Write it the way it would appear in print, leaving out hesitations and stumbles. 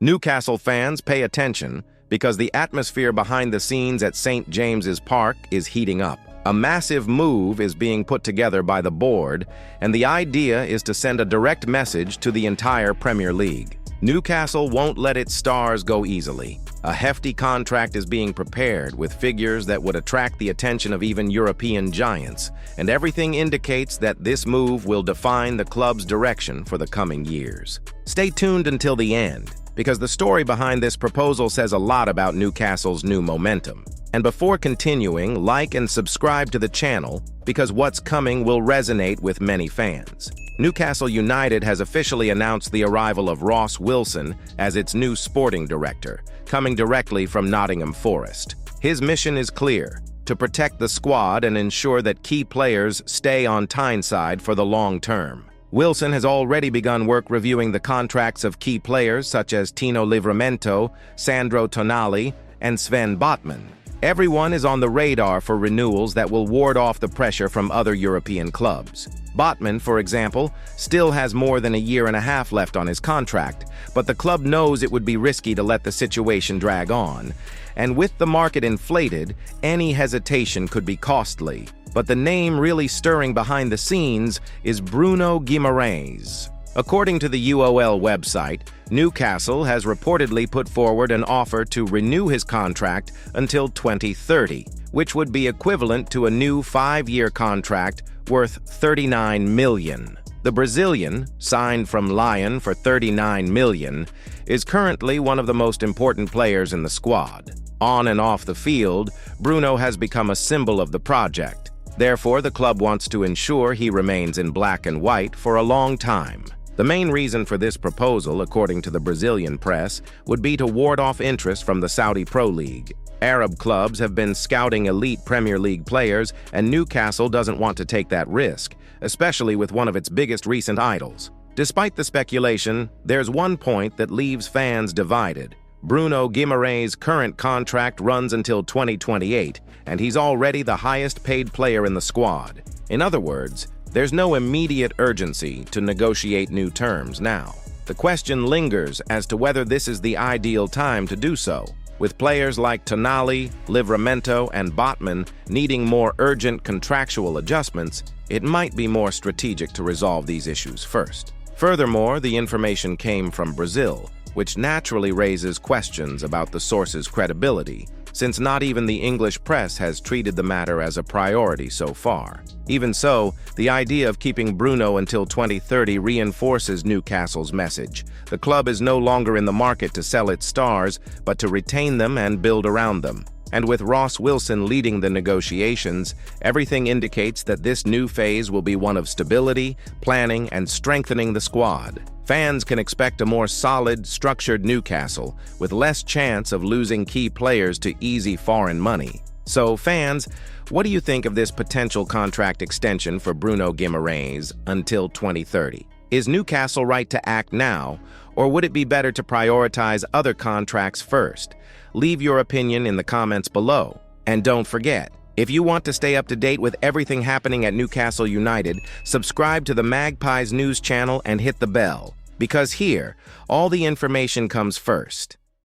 Newcastle fans, pay attention, because the atmosphere behind the scenes at St. James's Park is heating up. A massive move is being put together by the board, and the idea is to send a direct message to the entire Premier League. Newcastle won't let its stars go easily. A hefty contract is being prepared with figures that would attract the attention of even European giants, and everything indicates that this move will define the club's direction for the coming years. Stay tuned until the end, because the story behind this proposal says a lot about Newcastle's new momentum. And before continuing, like and subscribe to the channel, because what's coming will resonate with many fans. Newcastle United has officially announced the arrival of Ross Wilson as its new sporting director, coming directly from Nottingham Forest. His mission is clear: to protect the squad and ensure that key players stay on Tyneside for the long term. Wilson has already begun work reviewing the contracts of key players such as Tino Livramento, Sandro Tonali, and Sven Botman. Everyone is on the radar for renewals that will ward off the pressure from other European clubs. Botman, for example, still has more than a year and a half left on his contract, but the club knows it would be risky to let the situation drag on. And with the market inflated, any hesitation could be costly. But the name really stirring behind the scenes is Bruno Guimaraes. According to the UOL website, Newcastle has reportedly put forward an offer to renew his contract until 2030, which would be equivalent to a new 5-year contract worth $39 million. The Brazilian, signed from Lyon for $39 million, is currently one of the most important players in the squad. On and off the field, Bruno has become a symbol of the project. Therefore, the club wants to ensure he remains in black and white for a long time. The main reason for this proposal, according to the Brazilian press, would be to ward off interest from the Saudi Pro League. Arab clubs have been scouting elite Premier League players, and Newcastle doesn't want to take that risk, especially with one of its biggest recent idols. Despite the speculation, there's one point that leaves fans divided. Bruno Guimaraes' current contract runs until 2028, and he's already the highest-paid player in the squad. In other words, there's no immediate urgency to negotiate new terms now. The question lingers as to whether this is the ideal time to do so. With players like Tonali, Livramento, and Botman needing more urgent contractual adjustments, it might be more strategic to resolve these issues first. Furthermore, the information came from Brazil, which naturally raises questions about the source's credibility, since not even the English press has treated the matter as a priority so far. Even so, the idea of keeping Bruno until 2030 reinforces Newcastle's message. The club is no longer in the market to sell its stars, but to retain them and build around them. And with Ross Wilson leading the negotiations, everything indicates that this new phase will be one of stability, planning, and strengthening the squad. Fans can expect a more solid, structured Newcastle, with less chance of losing key players to easy foreign money. So, fans, what do you think of this potential contract extension for Bruno Guimaraes until 2030? Is Newcastle right to act now, or would it be better to prioritize other contracts first? Leave your opinion in the comments below. And don't forget, if you want to stay up to date with everything happening at Newcastle United, subscribe to the Magpies news channel and hit the bell, because here, all the information comes first.